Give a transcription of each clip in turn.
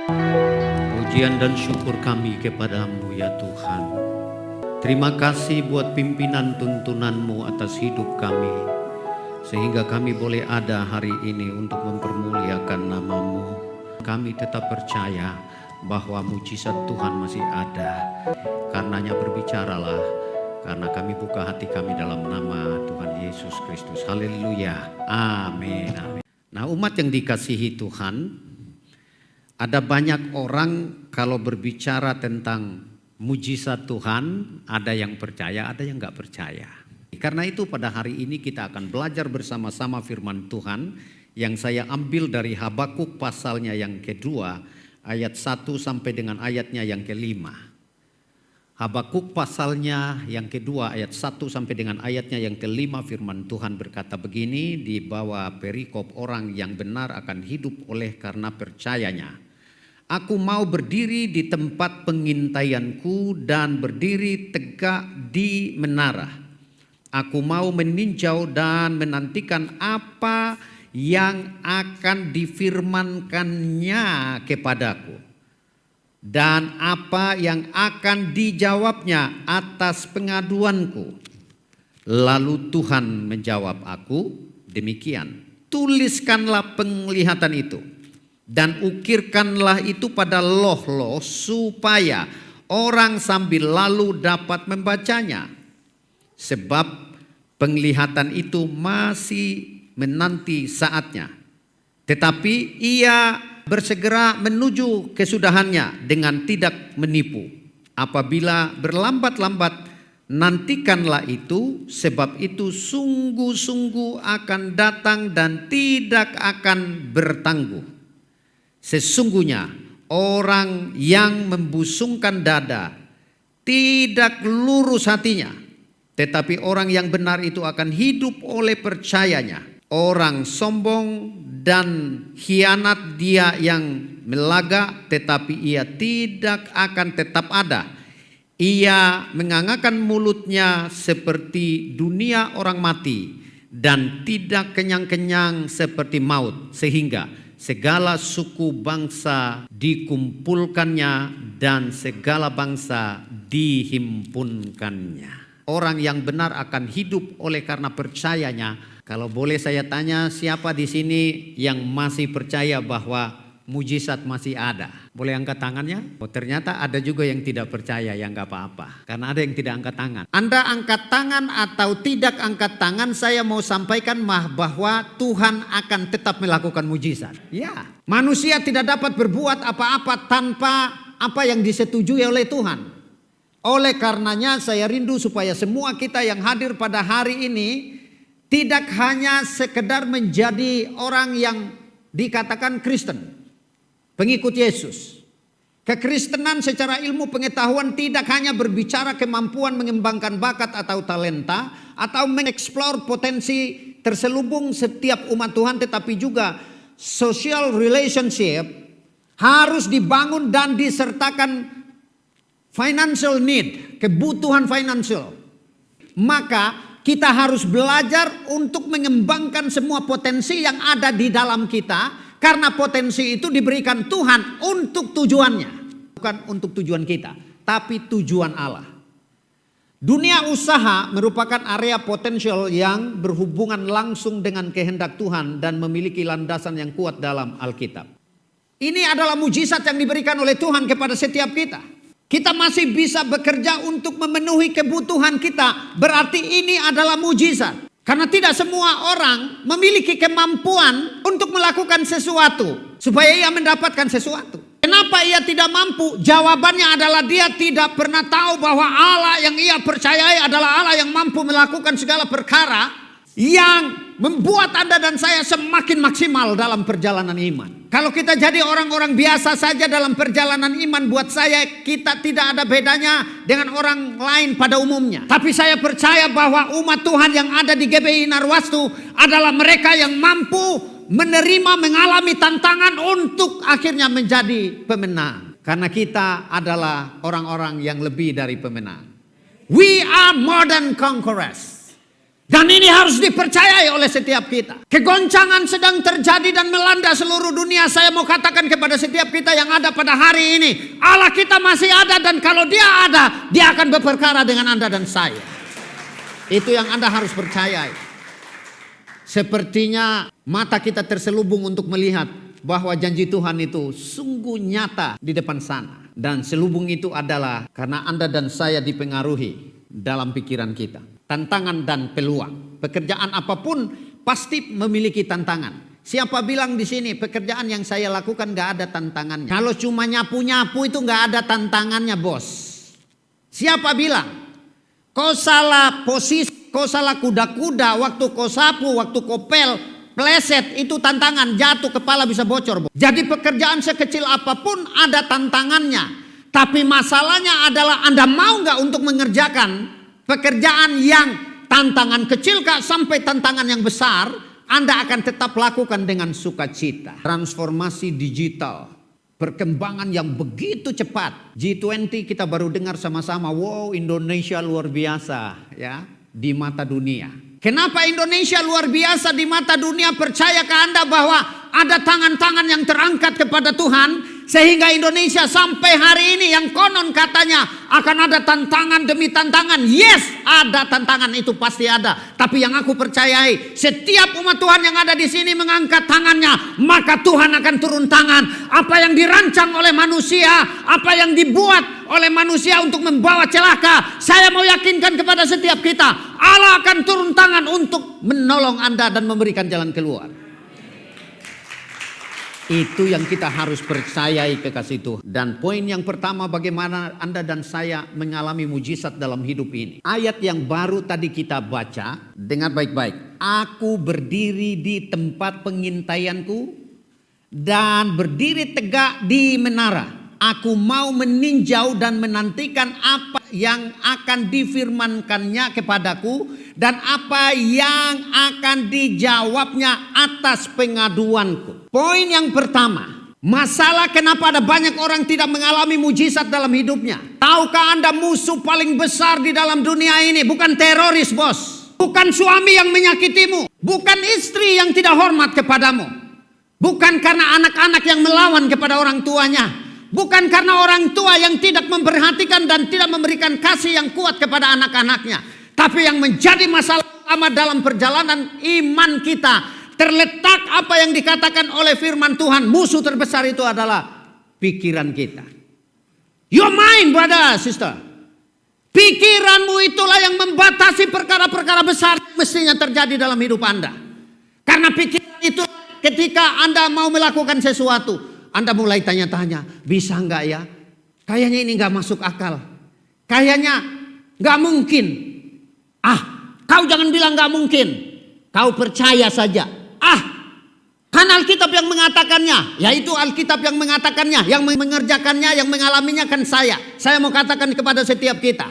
Pujian dan syukur kami kepadamu ya Tuhan. Terima kasih buat pimpinan tuntunanmu atas hidup kami, sehingga kami boleh ada hari ini untuk mempermuliakan namamu. Kami tetap percaya bahwa mujizat Tuhan masih ada. Karenanya berbicaralah, karena kami buka hati kami dalam nama Tuhan Yesus Kristus. Haleluya. Amin. Amin. Nah, umat yang dikasihi Tuhan, ada banyak orang kalau berbicara tentang mujizat Tuhan, ada yang percaya, ada yang nggak percaya. Karena itu pada hari ini kita akan belajar bersama-sama firman Tuhan yang saya ambil dari Habakuk pasalnya yang kedua, ayat 1 sampai dengan ayatnya yang kelima. Habakuk pasalnya yang kedua, ayat 1 sampai dengan ayatnya yang kelima, firman Tuhan berkata begini, di bawah perikop orang yang benar akan hidup oleh karena percayanya. Aku mau berdiri di tempat pengintaianku dan berdiri tegak di menara. Aku mau meninjau dan menantikan apa yang akan difirmankannya kepadaku dan apa yang akan dijawabnya atas pengaduanku. Lalu Tuhan menjawab aku demikian, tuliskanlah penglihatan itu dan ukirkanlah itu pada loh-loh supaya orang sambil lalu dapat membacanya. Sebab penglihatan itu masih menanti saatnya. Tetapi ia bersegera menuju kesudahannya dengan tidak menipu. Apabila berlambat-lambat, nantikanlah itu, sebab itu sungguh-sungguh akan datang dan tidak akan bertangguh. Sesungguhnya orang yang membusungkan dada tidak lurus hatinya, tetapi orang yang benar itu akan hidup oleh percayanya. Orang sombong dan khianat dia yang melaga, tetapi ia tidak akan tetap ada. Ia mengangakkan mulutnya seperti dunia orang mati dan tidak kenyang-kenyang seperti maut, sehingga segala suku bangsa dikumpulkannya dan segala bangsa dihimpunkannya. Orang yang benar akan hidup oleh karena percayanya. Kalau boleh saya tanya, siapa di sini yang masih percaya bahwa mujizat masih ada? Boleh angkat tangannya? Oh, ternyata ada juga yang tidak percaya, ya nggak apa-apa. Karena ada yang tidak angkat tangan. Anda angkat tangan atau tidak angkat tangan, saya mau sampaikan bahwa Tuhan akan tetap melakukan mujizat. Ya, manusia tidak dapat berbuat apa-apa tanpa apa yang disetujui oleh Tuhan. Oleh karenanya saya rindu supaya semua kita yang hadir pada hari ini tidak hanya sekedar menjadi orang yang dikatakan Kristen, pengikut Yesus. Kekristenan secara ilmu pengetahuan tidak hanya berbicara kemampuan mengembangkan bakat atau talenta atau mengeksplor potensi terselubung setiap umat Tuhan, tetapi juga social relationship harus dibangun dan disertakan financial need, kebutuhan financial. Maka kita harus belajar untuk mengembangkan semua potensi yang ada di dalam kita, karena potensi itu diberikan Tuhan untuk tujuannya. Bukan untuk tujuan kita, tapi tujuan Allah. Dunia usaha merupakan area potensial yang berhubungan langsung dengan kehendak Tuhan dan memiliki landasan yang kuat dalam Alkitab. Ini adalah mujizat yang diberikan oleh Tuhan kepada setiap kita. Kita masih bisa bekerja untuk memenuhi kebutuhan kita. Berarti ini adalah mujizat. Karena tidak semua orang memiliki kemampuan untuk melakukan sesuatu supaya ia mendapatkan sesuatu. Kenapa ia tidak mampu? Jawabannya adalah dia tidak pernah tahu bahwa Allah yang ia percayai adalah Allah yang mampu melakukan segala perkara yang membuat Anda dan saya semakin maksimal dalam perjalanan iman. Kalau kita jadi orang-orang biasa saja dalam perjalanan iman, buat saya kita tidak ada bedanya dengan orang lain pada umumnya. Tapi saya percaya bahwa umat Tuhan yang ada di GBI Narwastu adalah mereka yang mampu menerima, mengalami tantangan untuk akhirnya menjadi pemenang. Karena kita adalah orang-orang yang lebih dari pemenang. We are more than conquerors. Dan ini harus dipercayai oleh setiap kita. Kegoncangan sedang terjadi dan melanda seluruh dunia. Saya mau katakan kepada setiap kita yang ada pada hari ini, Allah kita masih ada, dan kalau Dia ada, Dia akan berperkara dengan Anda dan saya. Itu yang Anda harus percayai. Sepertinya mata kita terselubung untuk melihat bahwa janji Tuhan itu sungguh nyata di depan sana. Dan selubung itu adalah karena Anda dan saya dipengaruhi dalam pikiran kita. Tantangan dan peluang. Pekerjaan apapun pasti memiliki tantangan. Siapa bilang di sini pekerjaan yang saya lakukan gak ada tantangannya? Kalau cuma nyapu-nyapu itu gak ada tantangannya, bos. Siapa bilang? Kau salah posisi, kau salah kuda-kuda, waktu kau sapu, waktu kau pleset, itu tantangan, jatuh kepala bisa bocor. Jadi pekerjaan sekecil apapun ada tantangannya. Tapi masalahnya adalah Anda mau gak untuk mengerjakan pekerjaan yang tantangan kecil kah sampai tantangan yang besar, Anda akan tetap lakukan dengan sukacita. Transformasi digital, perkembangan yang begitu cepat. G20 kita baru dengar sama-sama, wow, Indonesia luar biasa ya di mata dunia. Kenapa Indonesia luar biasa di mata dunia? Percayakah Anda bahwa ada tangan-tangan yang terangkat kepada Tuhan? Sehingga Indonesia sampai hari ini yang konon katanya akan ada tantangan demi tantangan. Yes, ada tantangan, itu pasti ada. Tapi yang aku percayai, setiap umat Tuhan yang ada di sini mengangkat tangannya, maka Tuhan akan turun tangan. Apa yang dirancang oleh manusia, apa yang dibuat oleh manusia untuk membawa celaka, saya mau yakinkan kepada setiap kita, Allah akan turun tangan untuk menolong Anda dan memberikan jalan keluar. Itu yang kita harus percayai, kekasih Tuhan. Dan poin yang pertama, bagaimana Anda dan saya mengalami mujizat dalam hidup ini. Ayat yang baru tadi kita baca, dengar baik-baik. Aku berdiri di tempat pengintaianku dan berdiri tegak di menara. Aku mau meninjau dan menantikan apa yang akan difirmankannya kepadaku dan apa yang akan dijawabnya atas pengaduanku. Poin yang pertama, masalah kenapa ada banyak orang tidak mengalami mujizat dalam hidupnya. Tahukah Anda musuh paling besar di dalam dunia ini bukan teroris, bos. Bukan suami yang menyakitimu, bukan istri yang tidak hormat kepadamu, bukan karena anak-anak yang melawan kepada orang tuanya. Bukan karena orang tua yang tidak memperhatikan dan tidak memberikan kasih yang kuat kepada anak-anaknya. Tapi yang menjadi masalah utama dalam perjalanan iman kita, terletak apa yang dikatakan oleh firman Tuhan. Musuh terbesar itu adalah pikiran kita. Your mind, brother, sister. Pikiranmu itulah yang membatasi perkara-perkara besar yang mestinya terjadi dalam hidup Anda. Karena pikiran itu ketika Anda mau melakukan sesuatu, Anda mulai tanya-tanya, bisa enggak ya? Kayaknya ini enggak masuk akal. Kayaknya enggak mungkin. Kau jangan bilang enggak mungkin. Kau percaya saja. Kan Alkitab yang mengatakannya. Yaitu Alkitab yang mengatakannya. Yang mengerjakannya, yang mengalaminya kan saya. Saya mau katakan kepada setiap kita,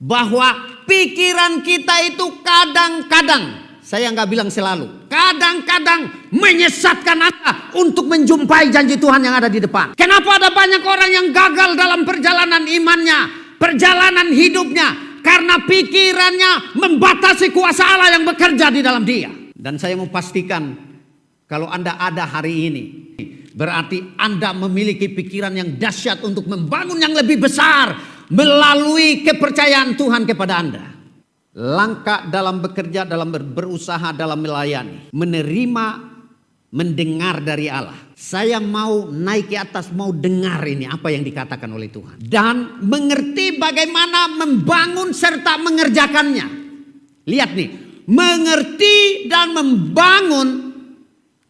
bahwa pikiran kita itu kadang-kadang, saya nggak bilang selalu, kadang-kadang menyesatkan Anda untuk menjumpai janji Tuhan yang ada di depan. Kenapa ada banyak orang yang gagal dalam perjalanan imannya, perjalanan hidupnya? Karena pikirannya membatasi kuasa Allah yang bekerja di dalam dia. Dan saya mau pastikan, kalau Anda ada hari ini, berarti Anda memiliki pikiran yang dahsyat untuk membangun yang lebih besar melalui kepercayaan Tuhan kepada Anda. Langkah dalam bekerja, dalam berusaha, dalam melayani, menerima, mendengar dari Allah. Saya mau naik ke atas, mau dengar ini apa yang dikatakan oleh Tuhan, dan mengerti bagaimana membangun serta mengerjakannya. Lihat nih, mengerti dan membangun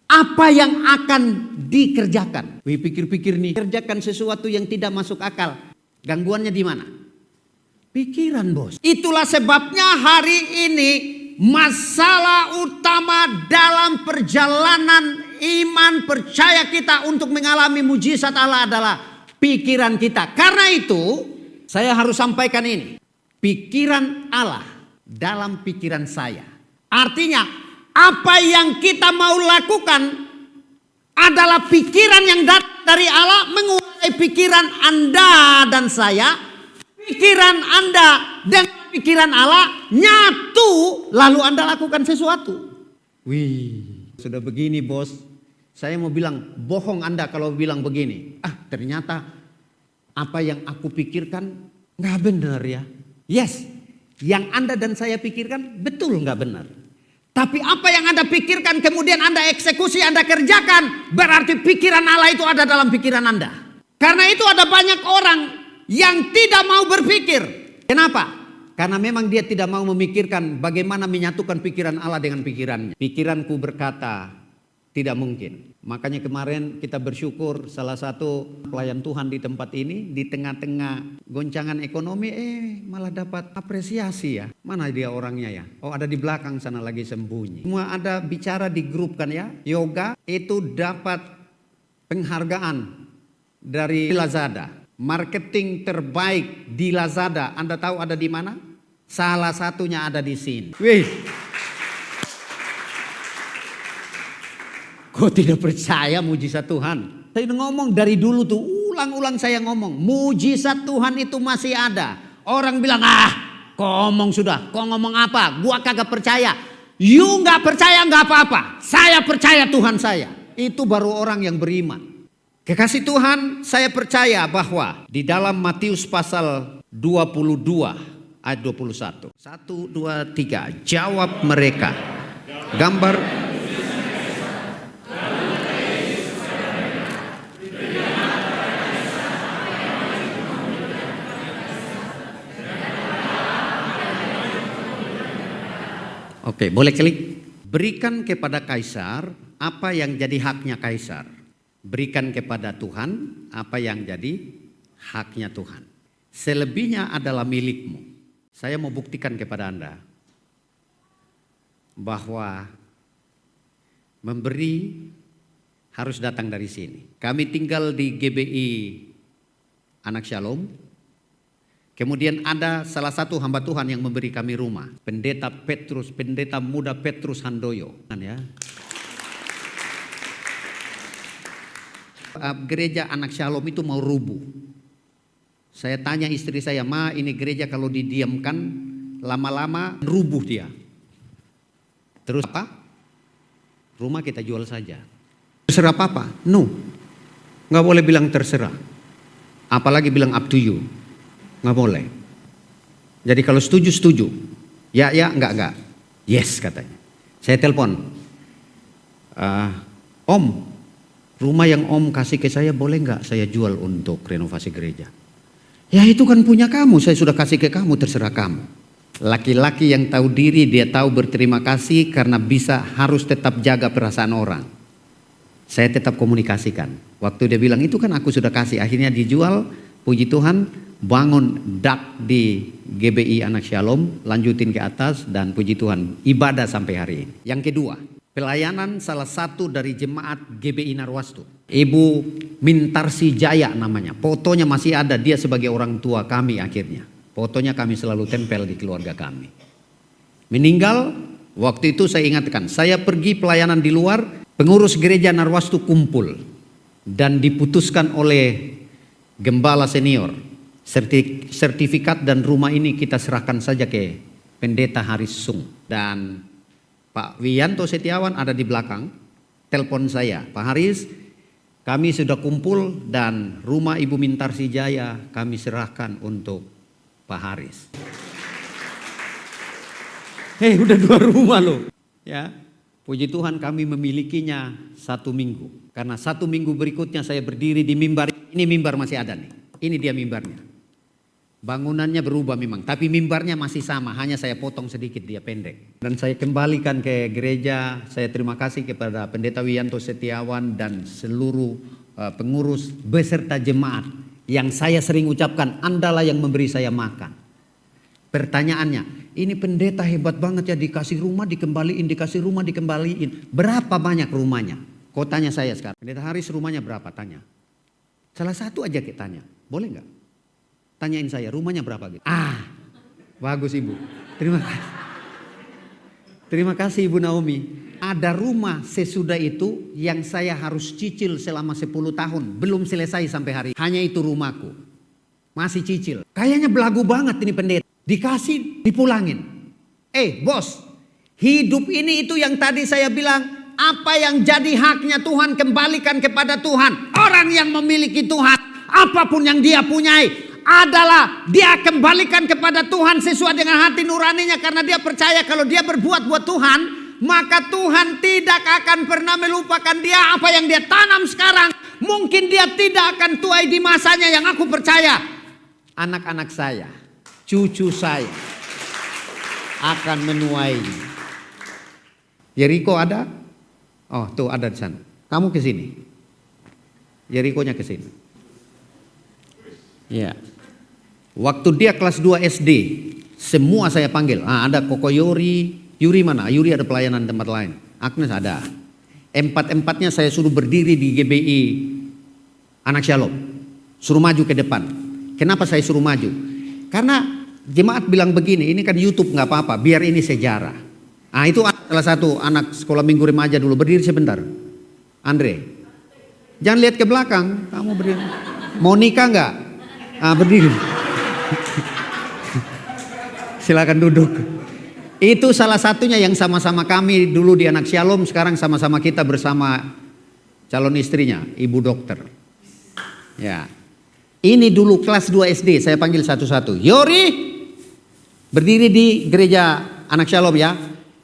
apa yang akan dikerjakan. Wih, pikir-pikir nih, kerjakan sesuatu yang tidak masuk akal. Gangguannya di mana? Pikiran, bos. Itulah sebabnya hari ini masalah utama dalam perjalanan iman percaya kita untuk mengalami mujizat Allah adalah pikiran kita. Karena itu saya harus sampaikan ini. Pikiran Allah dalam pikiran saya. Artinya apa yang kita mau lakukan adalah pikiran yang datang dari Allah menguasai pikiran Anda dan saya. Pikiran Anda dengan pikiran Allah nyatu, lalu Anda lakukan sesuatu. Wih, sudah begini bos. Saya mau bilang, bohong Anda kalau bilang begini. Ternyata apa yang aku pikirkan nggak benar ya. Yes, yang Anda dan saya pikirkan betul nggak benar. Tapi apa yang Anda pikirkan kemudian Anda eksekusi, Anda kerjakan, berarti pikiran Allah itu ada dalam pikiran Anda. Karena itu ada banyak orang yang tidak mau berpikir. Kenapa? Karena memang dia tidak mau memikirkan bagaimana menyatukan pikiran Allah dengan pikirannya. Pikiranku berkata, tidak mungkin. Makanya kemarin kita bersyukur salah satu pelayan Tuhan di tempat ini, di tengah-tengah goncangan ekonomi, malah dapat apresiasi ya. Mana dia orangnya ya? Oh, ada di belakang sana lagi sembunyi. Semua ada bicara di grup kan ya. Yoga itu dapat penghargaan dari Lazada. Marketing terbaik di Lazada. Anda tahu ada di mana? Salah satunya ada di sini. Wih. Kok tidak percaya mujizat Tuhan? Saya ngomong dari dulu tuh, ulang-ulang saya ngomong. Mujizat Tuhan itu masih ada. Orang bilang, kok ngomong sudah. Kok ngomong apa? Gua kagak percaya. You gak percaya gak apa-apa. Saya percaya Tuhan saya. Itu baru orang yang beriman. Kekasih Tuhan, saya percaya bahwa di dalam Matius pasal 22 ayat 21. 1, 2, 3. Jawab mereka. Gambar. Oke, boleh klik. Berikan kepada kaisar apa yang jadi haknya kaisar. Berikan kepada Tuhan apa yang jadi haknya Tuhan. Selebihnya adalah milikmu. Saya mau buktikan kepada Anda bahwa memberi harus datang dari sini. Kami tinggal di GBI Anak Shalom. Kemudian ada salah satu hamba Tuhan yang memberi kami rumah. Pendeta muda Petrus Handoyo. Ya. Gereja Anak Shalom itu mau rubuh. Saya tanya istri saya, Ma, ini gereja kalau didiamkan lama-lama rubuh dia. Terus apa? Rumah kita jual saja. Terserah Papa? No. Nggak boleh bilang terserah. Apalagi bilang up to you. Nggak boleh. Jadi kalau setuju, setuju. Ya, enggak. Yes katanya. Saya telepon. Om, rumah yang Om kasih ke saya boleh nggak saya jual untuk renovasi gereja? Ya itu kan punya kamu, saya sudah kasih ke kamu, terserah kamu. Laki-laki yang tahu diri, dia tahu berterima kasih karena bisa harus tetap jaga perasaan orang. Saya tetap komunikasikan. Waktu dia bilang itu kan aku sudah kasih, akhirnya dijual, puji Tuhan, bangun dak di GBI Anak Shalom, lanjutin ke atas dan puji Tuhan, ibadah sampai hari ini. Yang kedua, pelayanan salah satu dari jemaat GBI Narwastu. Ibu Mintarsi Jaya namanya. Fotonya masih ada, dia sebagai orang tua kami akhirnya. Fotonya kami selalu tempel di keluarga kami. Meninggal, waktu itu saya ingatkan, saya pergi pelayanan di luar, pengurus gereja Narwastu kumpul. Dan diputuskan oleh gembala senior, sertifikat dan rumah ini kita serahkan saja ke pendeta Haris Sung. Dan Pak Wiyanto Setiawan ada di belakang, telepon saya, Pak Haris, kami sudah kumpul dan rumah Ibu Mintarsi Jaya kami serahkan untuk Pak Haris. Udah 2 rumah loh. Ya, puji Tuhan kami memilikinya 1 minggu. Karena 1 minggu berikutnya saya berdiri di mimbar. Ini mimbar masih ada nih. Ini dia mimbarnya. Bangunannya berubah memang, tapi mimbarnya masih sama, hanya saya potong sedikit, dia pendek. Dan saya kembalikan ke gereja, saya terima kasih kepada Pendeta Wiyanto Setiawan dan seluruh pengurus beserta jemaat yang saya sering ucapkan, Andalah yang memberi saya makan. Pertanyaannya, ini pendeta hebat banget ya, dikasih rumah dikembaliin, dikasih rumah dikembaliin. Berapa banyak rumahnya? Kau tanya saya sekarang, Pendeta Haris rumahnya berapa? Tanya. Salah satu aja kita tanya, boleh nggak? Tanyain saya, rumahnya berapa gitu? Bagus Ibu. Terima kasih. Terima kasih Ibu Naomi. Ada rumah sesudah itu yang saya harus cicil selama 10 tahun. Belum selesai sampai hari. Hanya itu rumahku. Masih cicil. Kayaknya belagu banget ini pendeta. dikasih, dipulangin. Bos, hidup ini itu yang tadi saya bilang, apa yang jadi haknya Tuhan kembalikan kepada Tuhan. Orang yang memiliki Tuhan, apapun yang dia punyai adalah dia kembalikan kepada Tuhan sesuai dengan hati nuraninya, karena dia percaya kalau dia berbuat buat Tuhan, maka Tuhan tidak akan pernah melupakan dia. Apa yang dia tanam sekarang, mungkin dia tidak akan tuai di masanya. Yang aku percaya, anak-anak saya, cucu saya akan menuai. Yeriko ada? Oh, tuh ada di sana. Kamu ke sini. Yerikonya ke sini. Ya. Waktu dia kelas 2 SD, semua saya panggil. Ada Koko Yuri. Yuri mana? Yuri ada pelayanan tempat lain. Agnes ada. Empat-empatnya saya suruh berdiri di GBI Anak Shalom. Suruh maju ke depan. Kenapa saya suruh maju? Karena jemaat bilang begini, ini kan YouTube nggak apa-apa, biar ini sejarah. Itu salah satu anak sekolah minggu remaja dulu, berdiri sebentar. Andre, jangan lihat ke belakang, kamu berdiri. Mau nikah nggak? Berdiri. Silakan duduk. Itu salah satunya yang sama-sama kami dulu di Anak Shalom, sekarang sama-sama kita bersama calon istrinya, ibu dokter. Ya, ini dulu kelas 2 SD, saya panggil satu-satu. Yori, berdiri di gereja Anak Shalom ya.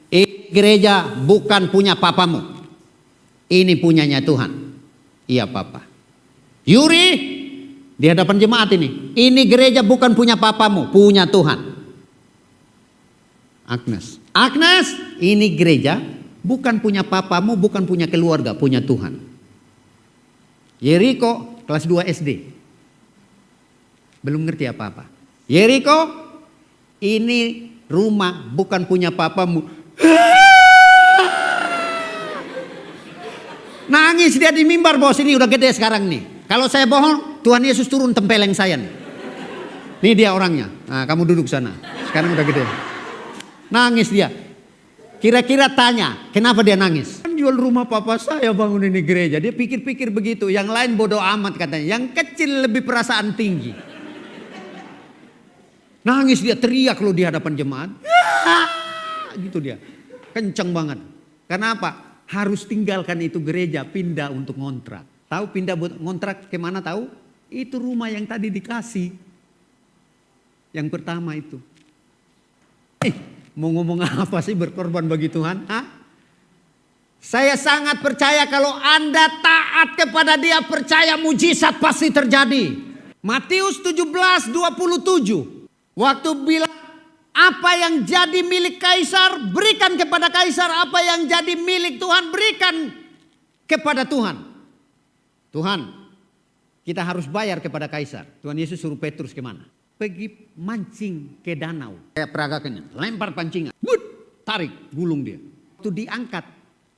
Ini gereja bukan punya papamu, ini punyanya Tuhan. Iya papa. Yuri, di hadapan jemaat ini gereja bukan punya papamu, punya Tuhan. Agnes, ini gereja bukan punya papamu, bukan punya keluarga, punya Tuhan. Yeriko, kelas 2 SD. Belum ngerti apa-apa. Yeriko, ini rumah bukan punya papamu. Nangis dia di mimbar, bos. Ini udah gede sekarang nih. Kalau saya bohong, Tuhan Yesus turun tempeleng saya nih. Ini dia orangnya. Kamu duduk sana. Sekarang udah gede. Nangis dia. Kira-kira tanya, kenapa dia nangis? Kan jual rumah papa saya bangun ini gereja. Dia pikir-pikir begitu. Yang lain bodoh amat katanya. Yang kecil lebih perasaan tinggi. Nangis dia, teriak lo di hadapan jemaat. Gitu dia. Kenceng banget. Kenapa? Harus tinggalkan itu gereja, pindah untuk ngontrak. Tahu pindah buat ngontrak kemana tahu? Itu rumah yang tadi dikasih. Yang pertama itu. Mau ngomong apa sih berkorban bagi Tuhan? Saya sangat percaya kalau Anda taat kepada Dia, percaya mujizat pasti terjadi. Matius 17:27. Waktu bilang, apa yang jadi milik kaisar berikan kepada kaisar, apa yang jadi milik Tuhan berikan kepada Tuhan. Tuhan, kita harus bayar kepada kaisar. Tuhan Yesus suruh Petrus kemana? Pergi mancing ke danau. Kayak peragakannya, lempar pancingan. Tarik, gulung dia. Itu diangkat.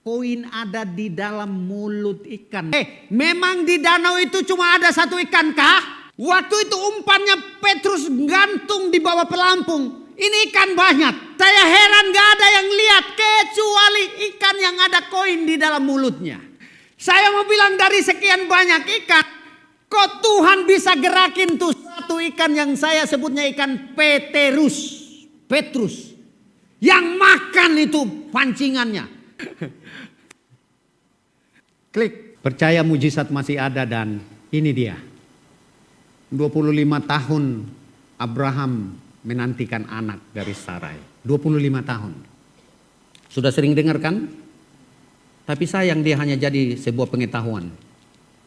Koin ada di dalam mulut ikan. Memang di danau itu cuma ada satu ikan kah? Waktu itu umpannya Petrus gantung di bawah pelampung. Ini ikan banyak. Saya heran gak ada yang lihat kecuali ikan yang ada koin di dalam mulutnya. Saya mau bilang dari sekian banyak ikan, kok Tuhan bisa gerakin tuh satu ikan yang saya sebutnya ikan Petrus. Yang makan itu pancingannya. Klik. Percaya mujizat masih ada dan ini dia. 25 tahun Abraham menantikan anak dari Sarai. 25 tahun. Sudah sering dengar kan? Tapi sayang dia hanya jadi sebuah pengetahuan.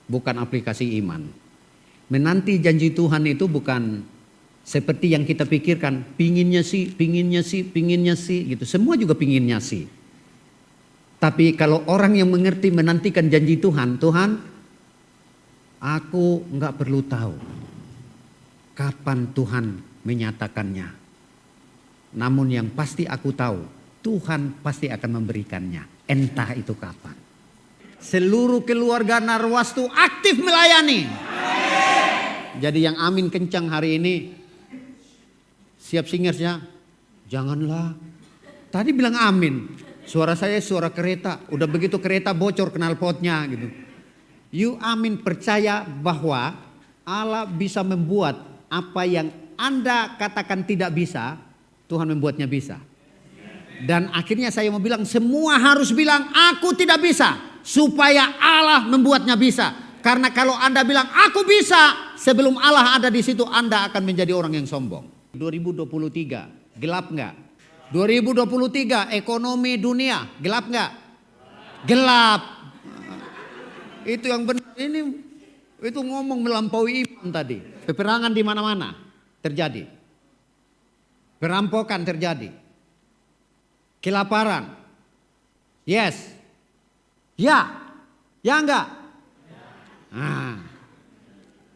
Bukan aplikasi iman. Menanti janji Tuhan itu bukan seperti yang kita pikirkan. Pinginnya sih gitu. Semua juga pinginnya sih. Tapi kalau orang yang mengerti menantikan janji Tuhan. Tuhan, aku gak perlu tahu kapan Tuhan menyatakannya. Namun yang pasti aku tahu, Tuhan pasti akan memberikannya. Entah itu kapan. Seluruh keluarga Narwastu aktif melayani. Jadi yang amin kencang hari ini. Siap singersnya? Janganlah. Tadi bilang amin. Suara saya suara kereta. Udah begitu kereta bocor knalpotnya gitu. You amin, percaya bahwa Allah bisa membuat apa yang Anda katakan tidak bisa, Tuhan membuatnya bisa. Dan akhirnya saya mau bilang semua harus bilang aku tidak bisa, supaya Allah membuatnya bisa. Karena kalau Anda bilang aku bisa, sebelum Allah ada di situ Anda akan menjadi orang yang sombong. 2023 gelap nggak? 2023 ekonomi dunia gelap nggak? Gelap. Itu yang benar. Ini itu ngomong melampaui iman tadi. Peperangan di mana-mana terjadi. Perampokan terjadi. Kelaparan. Yes. Ya. Ya enggak? Nah.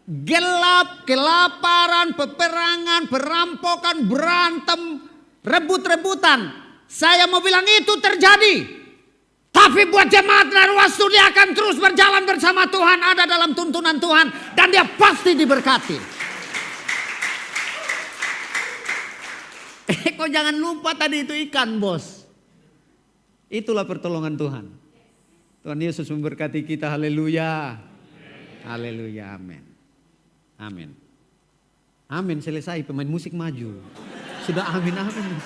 Gelap, kelaparan, peperangan, perampokan, berantem, rebut-rebutan. Saya mau bilang itu terjadi. Tapi buat jemaat Narwa Studi akan terus berjalan bersama Tuhan, ada dalam tuntunan Tuhan, dan dia pasti diberkati. Kok jangan lupa tadi itu ikan, bos. Itulah pertolongan Tuhan. Tuhan Yesus memberkati kita, haleluya. Haleluya, amin. Amin. Amin, selesai, pemain musik maju. Sudah amin, amin.